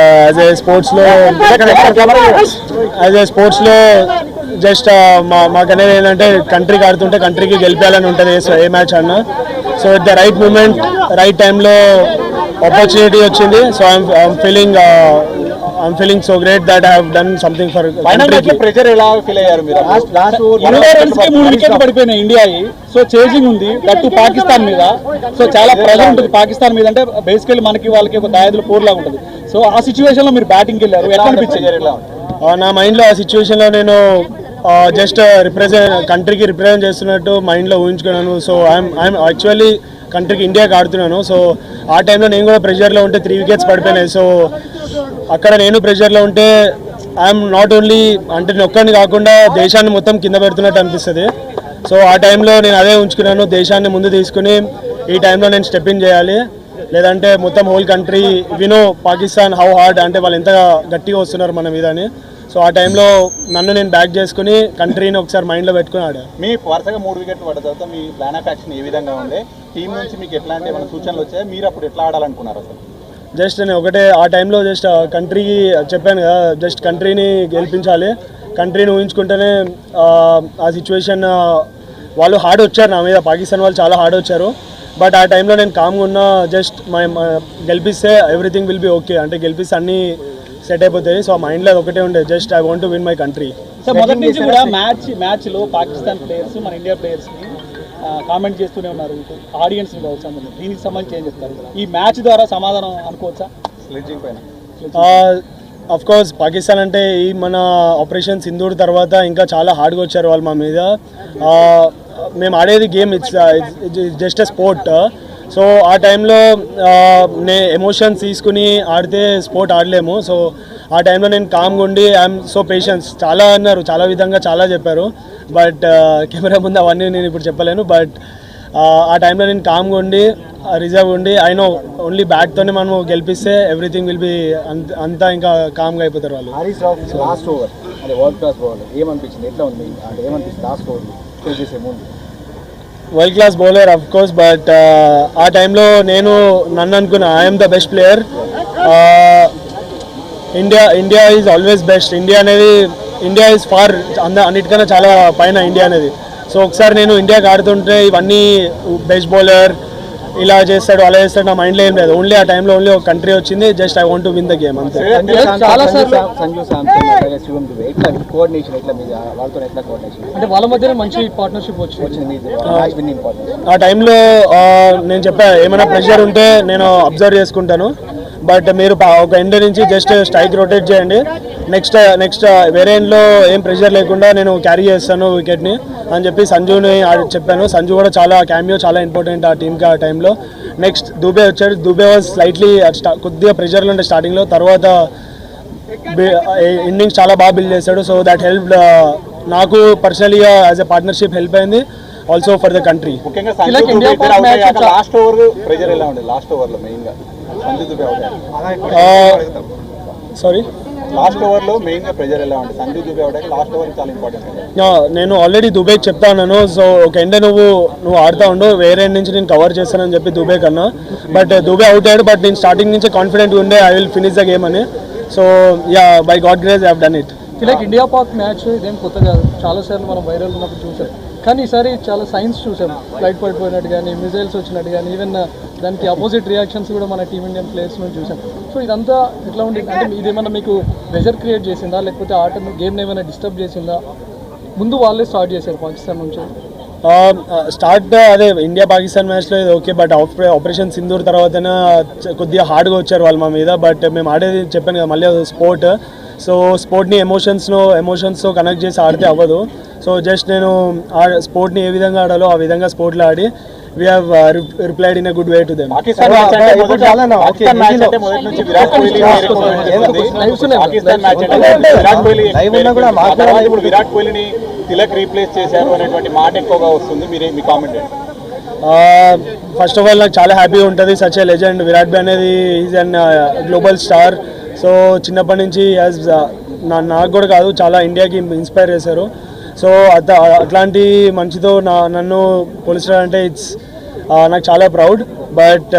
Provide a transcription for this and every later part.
As a స్పోర్ట్స్లో just మాకనేది ఏంటంటే కంట్రీకి ఆడుతుంటే కంట్రీకి గెలిపాలని ఉంటుంది ఏ మ్యాచ్ అన్నా. So at the right moment right టైంలో ఆపర్చునిటీ వచ్చింది. So I'm feeling so great that I have done something for country. Pressure ఎలా ఫీల్ అయ్యారు మీరు? 20 రన్స్ కి 3 వికెట్లు పడిపోయినాయి ఇండియాకి. సో చేజింగ్ ఉంది దట్టు పాకిస్తాన్ మీద. సో చాలా ప్రెషర్ ఉంటుంది పాకిస్తాన్ మీద. అంటే బేసికల్లీ మనకి వాళ్ళకి ఒక దాయాదుల పోర్ లాగా ఉంటుంది. సో ఆ సిచ్యువేషన్ లో మీరు బ్యాటింగ్ వెళ్ళారు, ఎలా అనిపించింది? నా మైండ్లో ఆ సిచ్యువేషన్లో నేను జస్ట్ కంట్రీకి రిప్రజెంట్ చేస్తున్నట్టు మైండ్లో ఊహించుకున్నాను. సో ఐఎమ్ యాక్చువల్లీ కంట్రీకి ఇండియాకి ఆడుతున్నాను. సో ఆ టైంలో నేను కూడా ప్రెషర్లో ఉంటే 3 వికెట్స్ పడిపోయినాయి. సో అక్కడ నేను ప్రెషర్లో ఉంటే ఐఎమ్ నాట్ ఓన్లీ అంటే నేను ఒక్కడిని కాకుండా దేశాన్ని మొత్తం కింద పెడుతున్నట్టు అనిపిస్తుంది. సో ఆ టైంలో నేను అదే ఉంచుకున్నాను, దేశాన్ని ముందు తీసుకుని ఈ టైంలో నేను స్టెప్ ఇన్ చేయాలి, లేదంటే మొత్తం హోల్ కంట్రీ వినో పాకిస్తాన్ హౌ హార్డ్ అంటే వాళ్ళు ఎంత గట్టిగా వస్తున్నారు మన మీద అని. సో ఆ టైంలో నన్ను నేను బ్యాక్ చేసుకుని కంట్రీని ఒకసారి మైండ్లో పెట్టుకుని ఆడాను. మీ వరుసగా 3 వికెట్లు పడ్డ తర్వాత మీ ప్లాన్ ఆఫ్ యాక్షన్ ఏ విధంగా ఉండే? టీం నుంచి మీకు ఎట్లాంటి ఏమైనా సూచనలు వచ్చాయి? మీరు అప్పుడు ఎట్లా ఆడాలనుకున్నారు అసలు? జస్ట్ నేను ఒకటే ఆ టైంలో జస్ట్ కంట్రీకి చెప్పాను కదా, జస్ట్ కంట్రీని గెలిపించాలి, కంట్రీని ఊహించుకుంటేనే ఆ సిచ్యువేషన్ వాళ్ళు హార్డ్ వచ్చారు నా మీద, పాకిస్తాన్ వాళ్ళు చాలా హార్డ్ వచ్చారు. బట్ ఆ టైంలో నేను కామ్గా ఉన్నా, జస్ట్ గెలిపిస్తే ఎవ్రీథింగ్ విల్ బి ఓకే, అంటే గెలిపిస్తే అన్నీ సెట్ అయిపోతాయి. సో ఆ మైండ్లో ఒకటే ఉండే, just I want to win my country. So మొదటి నుంచి కూడా మ్యాచ్లో పాకిస్తాన్ ప్లేయర్స్ మన ఇండియా ప్లేయర్స్ని కామెంట్ చేస్తూనే ఉన్నారు, ఆడియన్స్ కావచ్చు. దీనికి సంబంధించి ఏం చెప్తారు? ఈ మ్యాచ్ ద్వారా సమాధానం అనుకోవచ్చా? స్లెడ్జింగ్ పైన అఫ్ కోర్స్ పాకిస్తాన్ అంటే ఈ మన ఆపరేషన్ సింధూర్ తర్వాత ఇంకా చాలా హార్డ్గా వచ్చారు వాళ్ళు మా మీద. మేము ఆడేది game, it's just a sport. So ఆ టైంలో ఎమోషన్స్ తీసుకుని ఆడితే స్పోర్ట్ ఆడలేము. సో ఆ టైంలో నేను కామ్గా ఉండి ఐఎమ్ సో పేషెన్స్ చాలా అన్నారు, చాలా విధంగా చాలా చెప్పారు. బట్ కెమెరా ముందు అవన్నీ నేను ఇప్పుడు చెప్పలేను. బట్ ఆ టైంలో నేను కామ్గా ఉండి రిజర్వ్ ఉండి ఐ నో ఓన్లీ బ్యాట్తోనే మనం గెలిపిస్తే ఎవ్రీథింగ్ విల్ బి అంతా ఇంకా కామ్గా అయిపోతారు వాళ్ళు. లాస్ట్ ఓవర్ అంటే వరల్డ్ క్లాస్ బౌలర్ ఏమనిపించింది? ఎట్లా ఉంది అంటే ఏమనిపించింది లాస్ట్ ఓవర్ చేసే ముందు? World class bowler of course, but ఆ టైంలో నేను నన్ను అనుకున్నా I'm the best player. India is always best. India is far అన్నిటికన్నా చాలా పైన ఇండియా అనేది. సో ఒకసారి నేను ఇండియాకి ఆడుతుంటే ఇవన్నీ బెస్ట్ బౌలర్ ఇలా చేస్తాడు అలా చేస్తాడు నా మైండ్లో ఏం లేదు. ఓన్లీ ఆ టైంలో ఓన్లీ ఒక కంట్రీ వచ్చింది, just I want to win the game అంతే. అంటే వాళ్ళ మధ్య మంచి పార్ట్నర్షిప్ వచ్చింది. ఆ టైంలో నేను చెప్పా ఏమైనా ప్రెషర్ ఉంటే నేను అబ్జర్వ్ చేసుకుంటాను, బట్ మీరు ఒక ఎండ్ నుంచి జస్ట్ స్ట్రైక్ రొటేట్ చేయండి, నెక్స్ట్ వేరే ఎండ్లో ఏం ప్రెషర్ లేకుండా నేను క్యారీ చేస్తాను వికెట్ని అని చెప్పి సంజుని చెప్పాను. సంజు కూడా చాలా క్యామియో చాలా ఇంపార్టెంట్ ఆ టీంకి ఆ టైంలో. నెక్స్ట్ దూబే వచ్చాడు. దూబే వాజ్ స్లైట్లీ కొద్దిగా ప్రెషర్లో ఉండే స్టార్టింగ్లో, తర్వాత ఇన్నింగ్స్ చాలా బాగా బిల్డ్ చేశాడు. సో దట్ హెల్ప్ నాకు పర్సనలీగా యాజ్ ఎ పార్ట్నర్షిప్ హెల్ప్ అయింది, also for the country. Sorry last ఓవర్లో మెయిన్గా ప్రెజర్ ఎలా ఉంటుంది? సంజు దుబే అవడానికి లాస్ట్ ఓవర్ చాలా ఇంపార్టెంట్. నేను ఆల్రెడీ దుబేకి చెప్తా ఉన్నాను, సో ఒక ఎండ నువ్వు ఆడుతూ ఉండు, వేరే ఎండ్ నుంచి నేను కవర్ చేస్తానని చెప్పి దుబే కన్నా. బట్ దుబే అవుట్ అయ్యాడు, బట్ నేను స్టార్టింగ్ నుంచే కాన్ఫిడెంట్ ఉండే I will finish the game అని. So yeah, by God grace I have done it. Like India Pak match ఇదేం కొత్త కాదు, చాలాసార్లు మనం వైరల్ ఉన్నప్పుడు చూసాం. కానీ ఈసారి చాలా సైన్స్ చూసాం, ఫ్లైట్ పడిపోయినట్టు కానీ మిజైల్స్ వచ్చినట్టు కానీ, ఈవెన్ దానికి అపోజిట్ రియాక్షన్స్ కూడా మన టీమిండియన్ ప్లేయర్స్ నుంచి చూసాం. సో ఇదంతా ఎట్లా ఉంది అంటే ఇదేమన్నా మీకు ప్రెషర్ క్రియేట్ చేసిందా, లేకపోతే ఆటను గేమ్ని ఏమైనా డిస్టర్బ్ చేసిందా? ముందు వాళ్ళే స్టార్ట్ చేశారు పాకిస్తాన్ నుంచి. అదే ఇండియా పాకిస్తాన్ మ్యాచ్లో ఇది ఓకే, బట్ ఆపరేషన్ సింధూర్ తర్వాతనే కొద్దిగా హార్డ్గా వచ్చారు వాళ్ళు మా మీద. బట్ మేము ఆడేది చెప్పాను కదా మళ్ళీ స్పోర్ట్. సో స్పోర్ట్ని ఎమోషన్స్తో కనెక్ట్ చేసి ఆడితే అవ్వదు. సో జస్ట్ నేను స్పోర్ట్ని ఏ విధంగా ఆడాలో ఆ విధంగా స్పోర్ట్లో ఆడి we have replied in a good way to them. Pakistan match అంటే మొదటి నుంచి విరాట్ కోహ్లీ ఇప్పుడు విరాట్ కోహ్లీని తిలక్ రీప్లేస్ చేశారు అనేటువంటి మాట ఎక్కువగా వస్తుంది, మీ కామెంట్? ఫస్ట్ ఆఫ్ ఆల్ నాకు చాలా హ్యాపీగా ఉంటుంది. సచ్ ఏ లెజెండ్ విరాట్ భాయ్ అనేది is an global star. So చిన్నప్పటి నుంచి నాకు కూడా కాదు చాలా ఇండియాకి ఇన్స్పైర్ చేశారు. సో అట్లాంటి మంచితో నన్ను పోలిస్తారంటే నాకు చాలా ప్రౌడ్. బట్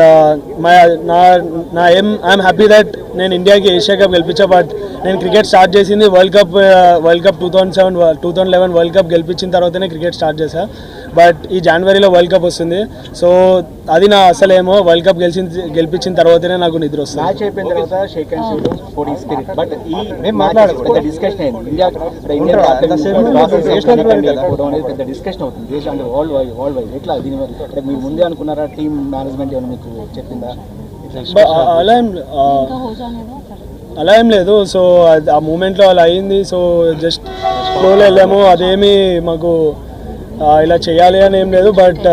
నా ఐఎమ్ హ్యాపీ దట్ నేను ఇండియాకి ఏషియా కప్ గెలిపించా. బట్ నేను క్రికెట్ స్టార్ట్ చేసింది వరల్డ్ కప్ 2011 వరల్డ్ కప్ గెలిపించిన తర్వాతనే క్రికెట్ స్టార్ట్ చేశా. బట్ ఈ జనవరిలో వరల్డ్ కప్ వస్తుంది. సో అది నా అసలేమో వరల్డ్ కప్ గెలిపించిన తర్వాతనే నాకు నిద్ర వస్తుంది. మ్యాచ్ అయిపోయిన తర్వాత shake and shoot sporting spirit. But ఈ పెద్ద డిస్కషన్ అయింది ఇండియా పెద్ద డిస్కషన్ అవుతుంది దేశం వరల్డ్ వైడ్. ఎట్లా దీని అంటే మీరు ముందే అనుకున్నారా? టీమ్ మేనేజ్మెంట్ ఏమైనా మీకు చెప్పిందా? అలా ఏం లేదు. సో ఆ మూమెంట్లో అలా అయింది. సో జస్ట్ ఫ్లోలో వెళ్ళాము. అదేమి మాకు ఇలా చేయాలి అని ఏం లేదు. బట్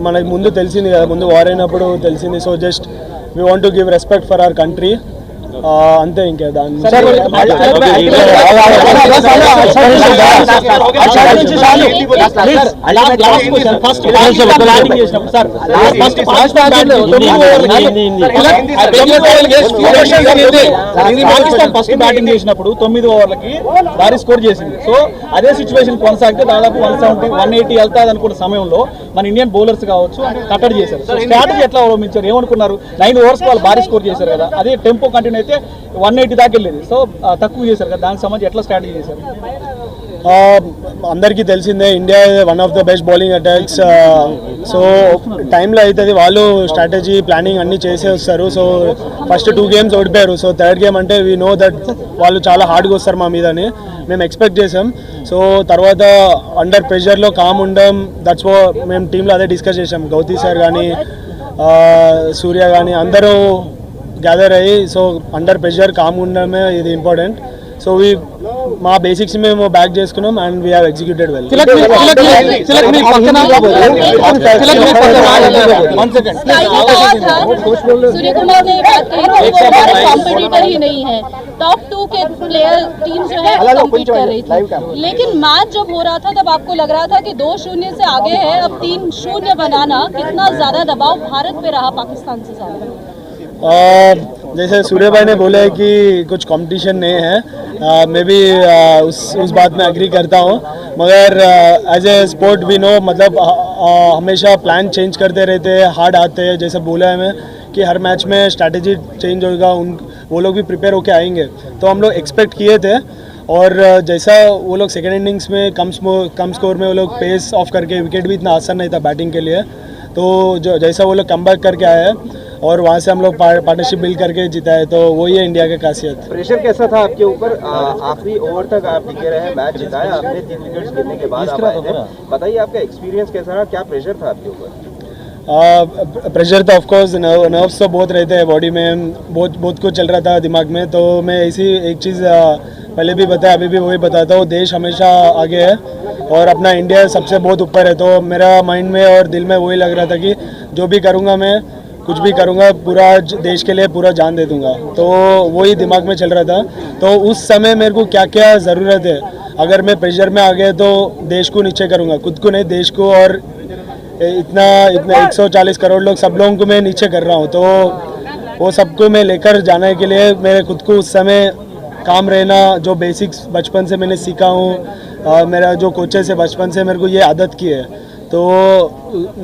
మనకి ముందు తెలిసింది కదా, ముందు వార్ అయినప్పుడు తెలిసింది. So just we want to give respect for our country, అంతే. ఇంకా దాన్ని ఫస్ట్ బ్యాటింగ్ చేసినప్పుడు 9 ఓవర్లకి భారీ స్కోర్ చేసింది. సో అదే సిచ్యువేషన్ కొనసాగితే దాదాపు 170, 180 వెళ్తాది అనుకున్న సమయంలో మన ఇండియన్ బౌలర్స్ కావచ్చు కట్టడి చేశారు. సో స్ట్రాటజీ ఎట్లా అవలంబించారు? ఏమనుకున్నారు? 9 ఓవర్స్ వాళ్ళు భారీ స్కోర్ చేశారు కదా, అదే టెంపో కంటిన్యూ అయితే 180 దాకా వెళ్ళేది. సో తక్కువ చేశారు కదా, దానికి సంబంధించి ఎట్లా స్ట్రాటజీ చేశారు? అందరికీ తెలిసిందే India one of the best bowling attacks. So టైంలో అవుతుంది, వాళ్ళు స్ట్రాటజీ ప్లానింగ్ అన్నీ చేసే వస్తారు. సో ఫస్ట్ 2 గేమ్స్ ఓడిపోయారు. సో థర్డ్ గేమ్ అంటే వీ నో దట్ వాళ్ళు చాలా హార్డ్గా వస్తారు మా మీదని మేము ఎక్స్పెక్ట్ చేసాం. సో తర్వాత అండర్ ప్రెషర్లో కామ్ ఉండడం, దట్స్ మేము టీంలో అదే డిస్కస్ చేసాం. గౌతీ సార్ కానీ సూర్య కానీ అందరూ గ్యాదర్ అయ్యి, సో అండర్ ప్రెషర్ కామ్ ఉండడమే ఇది ఇంపార్టెంట్. సో మా బేసిక్స్ మేము బ్యాక్ చేసుకున్నాం and we have executed well. Surya Kumar ने बात कही कॉम्पिटिटर ही नहीं है, टॉप 2 के प्लेयर टीम जो है कम्पीट कर रही थी. लेकिन मैच जब हो रहा था तब आपको लग रहा था कि 2-0 से आगे है, अब 3-0 बनाना, कितना ज्यादा दबाव भारत पे रहा पाकिस्तान से ज्यादा? जैसे सूर्य भाई ने बोला है कि कुछ कंपटीशन नहीं है, मैं भी उस बात में एग्री करता हूँ. मगर एज ए स्पोर्ट भी नो, मतलब हमेशा प्लान चेंज करते रहते हैं, हार्ड आते हैं. जैसे बोला है मैं कि हर मैच में स्ट्रैटेजी चेंज होगा, वो लोग भी प्रिपेयर होके आएंगे. तो हम लोग एक्सपेक्ट किए थे. और जैसा वो लोग सेकेंड इनिंग्स में कम स्कोर में वो लोग पेस ऑफ करके, विकेट भी इतना आसान नहीं था बैटिंग के लिए, तो जैसा वो लोग कम बैक करके आए हैं और वहाँ से हम लोग पार्टनरशिप बिल्ड करके जीता है. तो वही है इंडिया की खासियत. प्रेशर कैसा था आपके ऊपर? आखिरी ओवर तक आप टिके रहे, मैच जिताया आपने, 3 विकेट्स गिरने के बाद आप आए थे. बताइए आपका एक्सपीरियंस कैसा रहा, क्या प्रेशर था आपके ऊपर? प्रेशर तो ऑफकोर्स नर्व्स तो बहुत रहते हैं बॉडी में, बहुत कुछ चल रहा था दिमाग में. तो मैं ऐसी एक चीज़ पहले भी बताया, अभी भी वही बताता हूँ, देश हमेशा आगे है और अपना इंडिया सबसे बहुत ऊपर है. तो मेरा माइंड में और दिल में वही लग रहा था कि जो भी करूँगा मैं, कुछ भी करूँगा, पूरा देश के लिए पूरा जान दे दूँगा. तो वही दिमाग में चल रहा था. तो उस समय मेरे को क्या क्या ज़रूरत है, अगर मैं प्रेशर में आ गया तो देश को नीचे करूँगा, खुद को नहीं, देश को. और इतना 140 करोड़ लोग, सब लोगों को मैं नीचे कर रहा हूँ. तो वो सबको मैं लेकर जाने के लिए मेरे खुद को उस समय काम रहना, जो बेसिक्स बचपन से मैंने सीखा हूँ, मेरा जो कोचेस है बचपन से मेरे को ये आदत की है. तो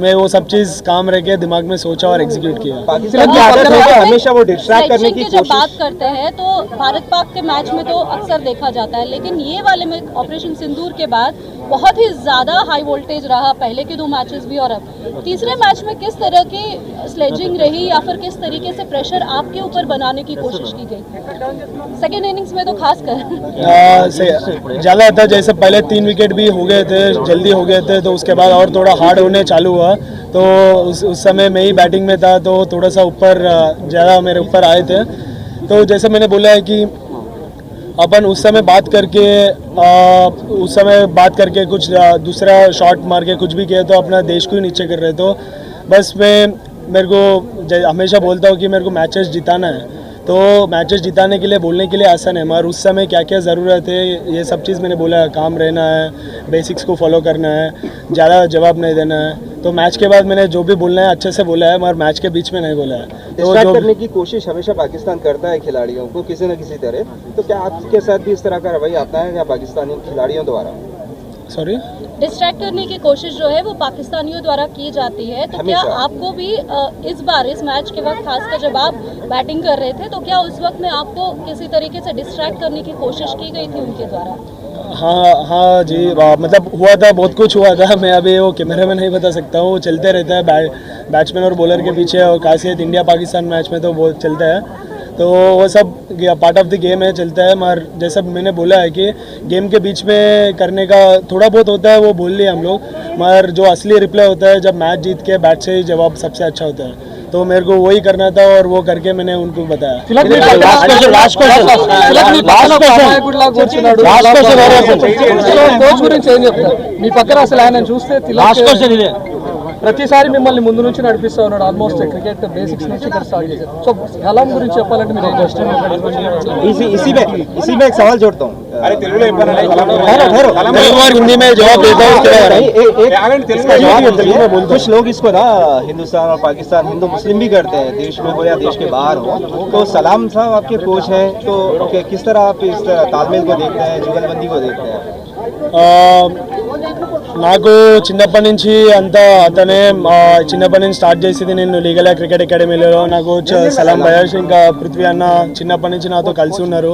मैं वो सब चीज़ काम रह के दिमाग में सोचा और एग्जीक्यूट किया. पाकिस्तान की आदत है कि हमेशा वो डिस्ट्रैक्ट करने की जब बात करते हैं तो भारत पाक के मैच में तो अक्सर देखा जाता है, लेकिन ये वाले में ऑपरेशन सिंदूर के बाद बहुत ही ज़्यादा हाई वोल्टेज रहा, पहले के 2 मैचेस भी और अब तीसरे मैच में किस तरह की स्लेजिंग रही या फिर किस तरीके से प्रेशर आपके ऊपर बनाने की कोशिश की गई सेकेंड इनिंग्स में? तो खासकर ज़्यादा था, जैसे पहले 3 विकेट भी हो गए थे, जल्दी हो गए थे, तो उसके बाद और थोड़ा हार्ड होने चालू हुआ. तो उस समय मैं ही बैटिंग में था, तो थोड़ा सा ऊपर ज़्यादा मेरे ऊपर आए थे. तो जैसे मैंने बोला है कि अपन उस समय बात करके कुछ दूसरा शॉट मार के कुछ भी किया तो अपना देश को ही नीचे कर रहे. तो बस मेरे को हमेशा बोलता हूँ कि मेरे को मैचेस जिताना है. तो मैचेस जिताने के लिए बोलने के लिए आसान है, मगर उस समय क्या क्या ज़रूरत है ये सब चीज़ मैंने बोला है. काम रहना है, बेसिक्स को फॉलो करना है, ज़्यादा जवाब नहीं देना है. तो मैच के बाद मैंने जो भी बोलना है अच्छे से बोला है, मगर मैच के बीच में नहीं बोला है. तो डिस्ट्रैक्ट करने की कोशिश हमेशा पाकिस्तान करता है खिलाड़ियों को किसी न किसी तरह. तो क्या आपके साथ भी इस तरह का रवैया अपनाया गया पाकिस्तानी खिलाड़ियों द्वारा? सॉरी डिस्ट्रैक्ट करने की कोशिश जो है वो पाकिस्तानियों द्वारा की जाती है, तो क्या हमेशा। आपको भी इस बार इस मैच के वक्त खासकर जब आप बैटिंग कर रहे थे तो क्या उस वक्त में आपको किसी तरीके से डिस्ट्रैक्ट करने की कोशिश की गई थी उनके द्वारा? हाँ जी, मतलब हुआ था, बहुत कुछ हुआ था। मैं अभी वो कैमरे में नहीं बता सकता हूँ। वो चलते रहता है बैट्समैन और बॉलर के पीछे, और खासियत इंडिया पाकिस्तान मैच में तो वो चलता है, तो वो सब पार्ट ऑफ द गेम है, चलता है। मगर जैसा मैंने बोला है कि गेम के बीच में करने का थोड़ा बहुत होता है, वो बोल लिए हम लोग, मगर जो असली रिप्लाई होता है जब मैच जीत के बैट से ही जवाब सबसे अच्छा होता है, तो मेरे को वही करना था और वो करके मैंने उनको बताया। కోచ్ గురించి ఏం చెప్తారు? మీ పక్కన అసలు ఆయన చూస్తే ప్రతిసారి మిమ్మల్ని ముందు నుంచి నడిపిస్తా ఉన్నాడు, ఆల్మోస్ట్ క్రికెట్ బేసిక్స్ నుంచి ఇక్కడ స్టార్ట్ చేశారు. సో కలాం గురించి చెప్పాలంటే మీరు ఏం చేస్తారు? इसी में एक सवाल जोड़ता हूँ। हिंदी में जवाब देता हूँ। कुछ लोग इसको ना हिंदुस्तान और पाकिस्तान, हिंदू मुस्लिम भी करते हैं, देश में हो या देश के बाहर हो। तो सलाम साहब आपके कोच हैं, तो किस तरह आप इस तालमेल को देखते हैं, जुगलबंदी को देखते हैं? నాకు చిన్నప్పటి నుంచి అంతా అతనే చిన్నప్పటి నుంచి స్టార్ట్ చేసేది. నేను లీగల్ క్రికెట్ అకాడమీలో నాకు సలాం భయాష్ ఇంకా పృథ్వీ అన్న చిన్నప్పటి నుంచి నాతో కలిసి ఉన్నారు.